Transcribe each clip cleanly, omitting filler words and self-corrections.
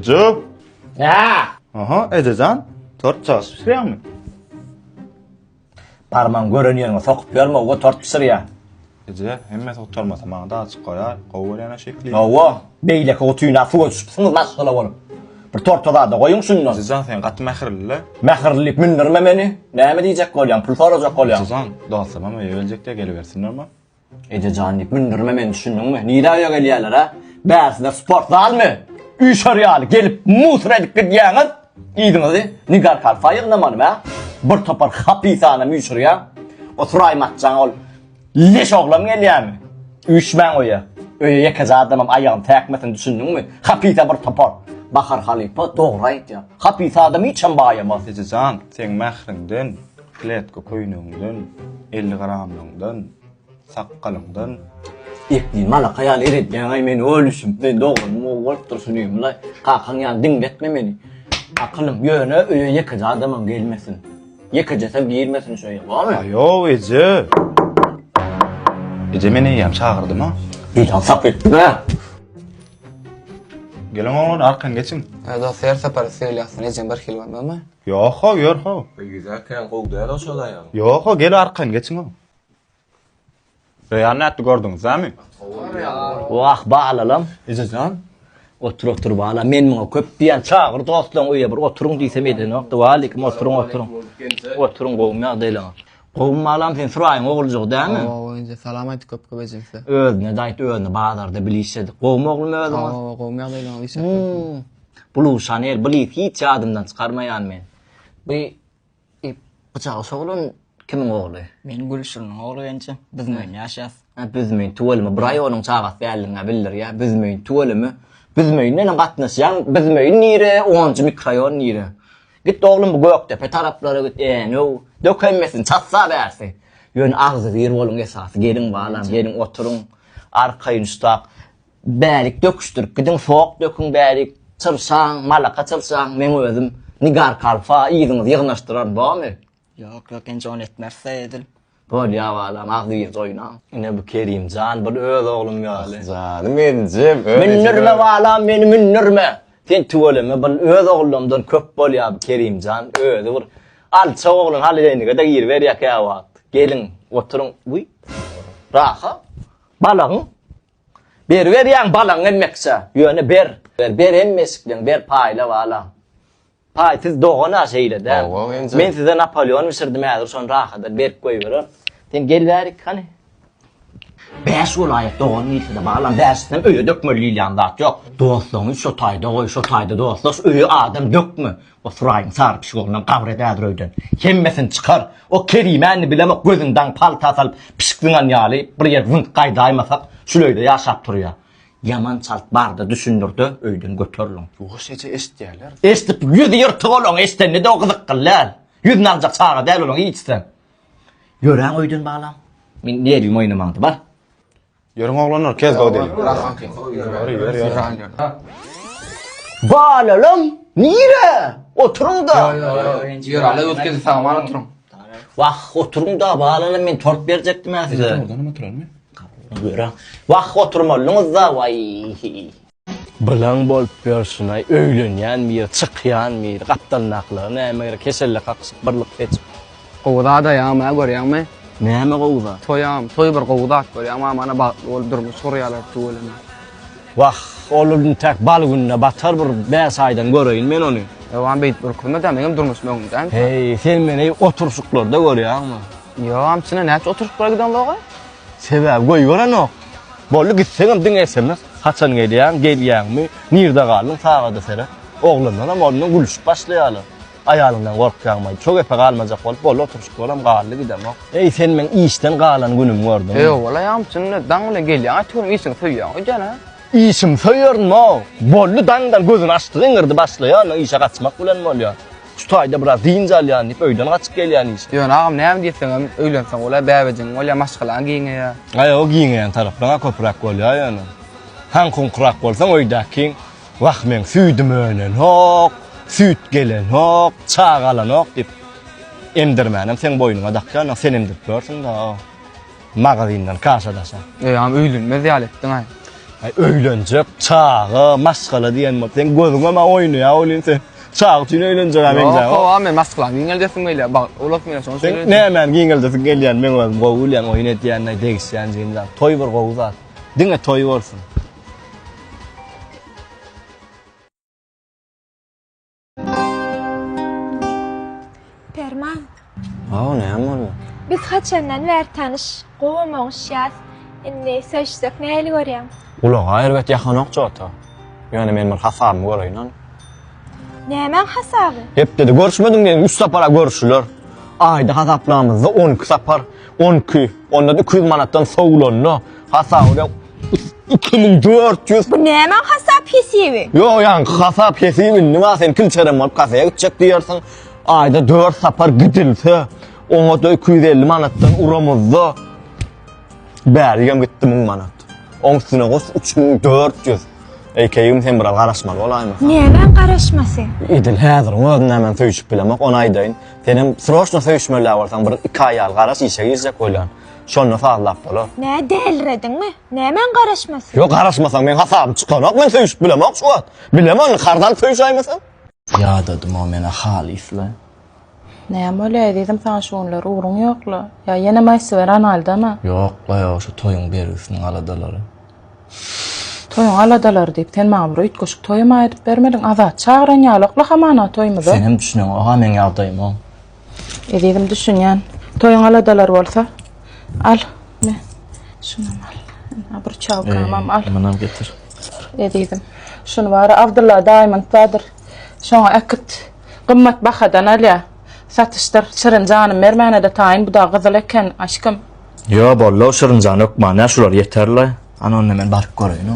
Gıcı. Ya. Aha, Edecan. 4 çağız pişiriyor mu? Parmağın görünüyorsun, sokup görme, o tort pişir ya. Ece, hemme tutarmasa bana da açık koyar. Kovu yana şekli. Ova, beylek o tüyüne su koyuşupsınız, nasıl oğlum? Bir tortada da koyun şunu. Edecan sen katı mehirli. Mehirlik mindirme meni. Ne mi diyecek kolyan, pul soracak kolyan. Edecan, doğalsam ama ölecek de geliversinler mi? Edecanlik mindirme meni düşündün mü? Nidaya geliyorlar ha? Bersine sport zal mı? Üç arıyalı gelip musur edip gidiyorsunuz. İyidiniz nigar kalfa yığınamanım ha? Bir topar hapisane müşür ya. Oturay matcan ol. Leş oğlam geliyor mi? Üşmen oya. Öyle yakaza adamım ayağım tekmesin düşündün mü? Hapisa bir topar. Bakar halifa doğraydı ya. Hapisa adamı içen bağıyamaz. Edecan, sen mehrinden, kletko koyunundan, 50 gramlığından, sakkalından. İkliğin malak hayal erit yani beni ölüşüm. Ben doğum oğul dursunuyum la. Kalkan yani dinletme beni. Akılım yöne öyle yakaza adamım gelmesin. Yakacasam girmesin şöyle var mı? Ayo Ece. Ece beni yiyem çağırdı mı? İlan sapet ha. Gelin oğlum arkan geçin. Da ser separası yapsın Ecem bir kil var mı? Yok ho, yor ho. Güzel kan kovdu ya da şoda ya. Yok ho, gel arkan geçin ho. Reyhanı etdi gördünüz değil mi? Vah bağlalım. Edecan. Otur bağla. Men bana köp diyen çağır dostlan öyle bir oturun diysem edin. Aleyküm oturun. Oturun kovum ya değil ha. Kovum alam sen sırayın oğulcuk değil mi? O önce salamet köp köp ecemse. Özüne dayt özüne bağlarda bilişedi. Kovum oğlum özüne. O kovum ya değil o işe. Bulu Chanel bilis hiç adımdan çıkarmayan men. Bu bıçağı soğulun kimin oğlu? Men Gülşür'ün oğlu ence bizmen yaşas. Bizmeyin tuvalımı bıray onun çağat verliğine bilir ya. Bizmeyin tuvalımı. Bizmeyin neyle katnaşyan. Bizmeyin nire 10. mikroyon nire. Git oğlum bu Göktepe taraflara git. No. Dökülmesin çatsa versin. Yön ağzı bir olun esası. Gelin bağlam gelin oturun. Arkayın üstak. Bälik döküştürüp gidin soğuk dökün bälik. Çırsan malaka çırsan men özüm. Nigar kalfa iyidiniz yığınlaştıran var mı? Yok ence on etmezse edil. Böyle ya bağlam ağzı bir oyna. Yine bu Kerimcan bir öz oğlum ya. Canım benim. Minnirme bağlam beni minnirme. Sen tuvalime ben öz oğlumdan köp bol ya Kerimcan öz vur. Alça oğlun halini kadar yer ver ya vaat. Gelin oturun. Uy. Raha. Balang. Ver yan balang emmekse. Yöne ber. Ber emmeskden ber payla bağlam. Pay siz doğana şeyle de. Ben size Napolyon ısırdım eğer son rahadır ber koyuyorum. Sen gel verik hani. Beş olayet doğan neyse de bağlan dersinden öyle dökmeli yandat yok. Dostluğun şu tayda dostluğun öyle adam dökme. O sırayın sarpış oğlundan kavrederdir öyden. Yemmesin çıkar. O kerimenini bilemek gözünden palta salıp pişikliğinden yağlı. Buraya vınt kaydaymasak şöyle yaşap duruyor. Yaman çalt barda düşündürdü öyden götürülün. Yoğuş Ece eşdiyerler. Estip yüzü yırtık olun estenli de o kızık kıllar. Yüzünü alacak çağa değil olun içten. Gören öyden bağlam. Ben ne diyeyim oynamandı var. Yörün oğlanlar kez gav değil. Bağlalım. Nire? Oturun da. Yor ala ötkezi saman oturun. Vah oturun da bağlalım ben tort verecektim ya size. Oradan mı oturalım mı? Gören. Vah oturmalınız da vay. Bilan bol personay öylünyen bir çıkyan bir kaptanlıklı ne emeğe kesellik aksık birlik et. Kovda da ya ma görüyor mu? Ne emeğe kovda? Toy bir kovda görüyor ama bana bak ol durmuş soruyalar tuvalına. Vah oğlum tek bal gününe batar bir 5 aydan göreyim ben onu. Yavan beyt bir kulma da benim durmuş ben. Hey sen beni otursuklarda görüyor ama. Yo amçına ne oturup bırakıdan loğa? Sebep koyuyoran o. Bollu gitsen dinlesemez. Haçan geliyan mı? Nirde kaldın sağda sere. Oğlundan ama onunla gülüşüp başlayalım. Ayalından korkuyamay. Çok epe kalmayacak olup bollu oturuşuk olam kaldı gidelim. Ey sen men işten kalan günüm gördüm. Valla ya amçına danla geliyor. Atıyorum iyisin söylüyor. O cana. İşim söyüyorsun mu? Bollu dandan gözünü açtı ingirdi başlayan. İşe kaçmak bilen mi oluyor? Şu biraz deyince alayan deyip öyden kaçıp geliyan işe. Yo ağam ne diyorsun? Öylensen ola bäbecin ola maşgalan giyine ya. Ay o giyinen taraflarına köpürak oluyor yani. Han konkurak olsan oydakin vakmen süydüm önen hok, süt gelen hok, çağ alan hok deyip emdirmenim sen boynuna dakika sen emdirip görsün da o magazinden kasadasa. Ağam öylenme ziyalettin ay. Öylenjek, çağı, maskala diýen bol. Sen gözüňe ma oýnaýa bolýan sen. Çağı üçin öylenjek amen Yok, jaga. o men maskılan giňel desin meýle. Bak, ulap mene şonu Sen söýledim. nämen giňeldesin gelýän men özüm gowulýan oýun etýänne degişýän jynda. Toy bir gowuzat. Diňe toy bolsun. Perman, Aa ne amol? biz haçandan bäri tanış, gowamagyşýas. Indi söýşsek näli görýäň? Ulan elbet ýakanyk jota. Yani men bir hasabymy göreýin. Nämen hasaby? Hep dedi görüşmediň diýen 3 sapara görüşýär. Aýda hasaplamyzda 12 sapar, 12. Onda da 200 manatdan sowlandy. Hasapda 2400. Bu nämen hasap hesibi? Yo yani hasap hesibi nima sen kilçerem bolup kasaya gitjek diýersiň. Aýda 4 sapar gidilse, oňa da 250 manatdan uramyzda. Bärigem gitdi 1000 manat. Oň üstüne gos 3400. Ekeýim sen biral garaşmaly bolaýmy? Nämen garaşmasy? İdil häzir özüne hemen söýüşüp bilemek on aýdaýyn. Senem sroşna söýüşmeler bolsaň bir 2 aýal garaş işe girjek bolan. Şonu saglap bolar. Nä delredingmi? Nämen garaşmasy? Yo garaşmasaň men hasabym çykanak men söýüşüp bilemek şu wagt. Bilemem kardan söýüşäýmesin. Ya dedim o mene halisle. Näme öyle dedim sana şonlar uğrun ýokla. Ya ýene maýsy beran aldama. Yok la şu toyun berisiniň aladalary. Toyun aladalar diýip sen maňa bir üýtgeşik toýma edip bermedin. Azat çagran ýalykly hamana toýmyzy. Senem düşünýän o men ýagdaýym o. Dedim düşünýän. Toyun aladalar bolsa al. Me. Şunu al. Bir çalkamam al. Manam getir. Dedim. Şunu var Abdullah Diamond badır. Şoňa akıt gymmat bahadan alýa. Satışdyr şirin janym mermäne de taýyn bu da gyzyl eken aşkym. Yo bolla şirin jany ökmana şular yeterli. Anony men baryp göreýin o.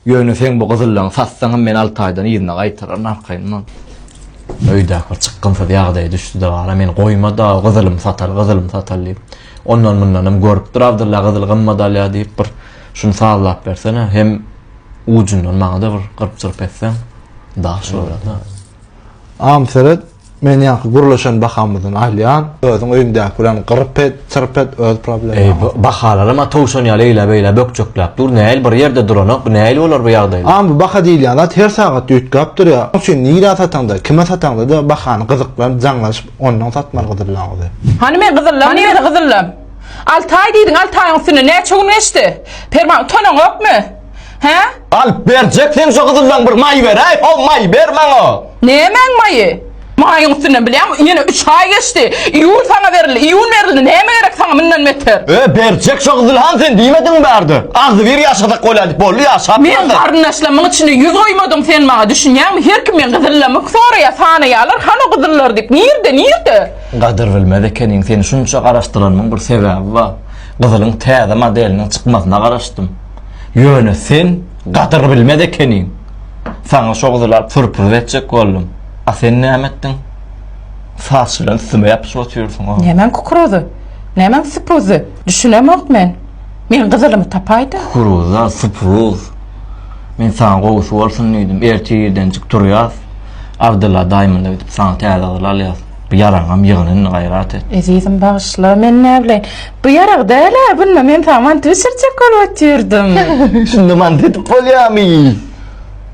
Ýöne sen bu gyzyllaň satsaň men 6 aýdan ýerine gaýtarar narkaýyndan. Öýde bir çykgynsa ýagdaý düşdi de gara men goýma da gyzylym satar diýip. Ondan mundanam görüp durardylar gyzyl gymmadalya diýip bir şunu sallap bersene hem ucundan maňa da bir gyrp-çyrp etsen daha şolada. Amseret men ýa-da guruluşan bahamyzdan aýlýan, özüň öýündäki bilen gyrp et, çyrp et öz problemi. Bahalar ama towşan ýa leýle beýle bökçökläp dur, näil bir ýerde duranak, näil bolar bu ýagdaýda. Am bu baha diýilýän zat her sagat ýütkap durýar. Şoň nira satanda, kime satanda da bahany gyzyk bilen jaňlaşyp ondan satmaly gyzyllandy. Hani men gyzyllam, nerede gyzyllam? Altay diýdiň, Altaýyň üstüne näçe gün geçdi? Perman tonaň öpmü? He? Al berjek sen şu gyzyllaň bir maý ber, aý, o maý ber maňa. Nämen maýy? Maýyň üstüne bilýärmi? Ýene 3 ay geçdi. Iýul sana berildi, iýul berildi. Näme gerek sana menden meter? Berjek şu gyzylhan sen diýmedin berdi. Agdy bir ýaşadak bolady, bolly ýaşap. Men garyndaşlamyň içinde ýüz oýmadym sen maňa düşünýärmi? Her kim men gyzyllamak soraýa sana ýalar, hany gyzyllar diýip. Nirde? Gadyr bilmedi keniň seni şunça garaşdyranyň bir sebäbi bar. Gyzylyň täze modeliniň çykmasyna garaşdym. Ýöne sen gadyr bilmedi keniň. Sana şu gyzylar pürpür etjek boldum. A sen näme etdiň? Saçlaryň üstüme ýapyşyp oturýarsyň. Nämen kukuruzy? Nämen sıpozy? Düşünemek men. Men gyzylymy tapaýda. Kuruza, sıpruz. Men sana gowuş bolsun diýdim. Ertiýden çyk durýas. Abdullah Diamond'a gidip sana täze gyzylar alýas. Bu yaraňam ýygynyny gaýrat et. Ezizim bağışla, men näbilen. Bu yarag däle, bilmem men tamam düşürçek bolup oturdum. Şunda mant edip bolýamy.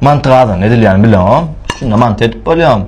Mantradan edilýän bilen. Şunda mant edip bolýam.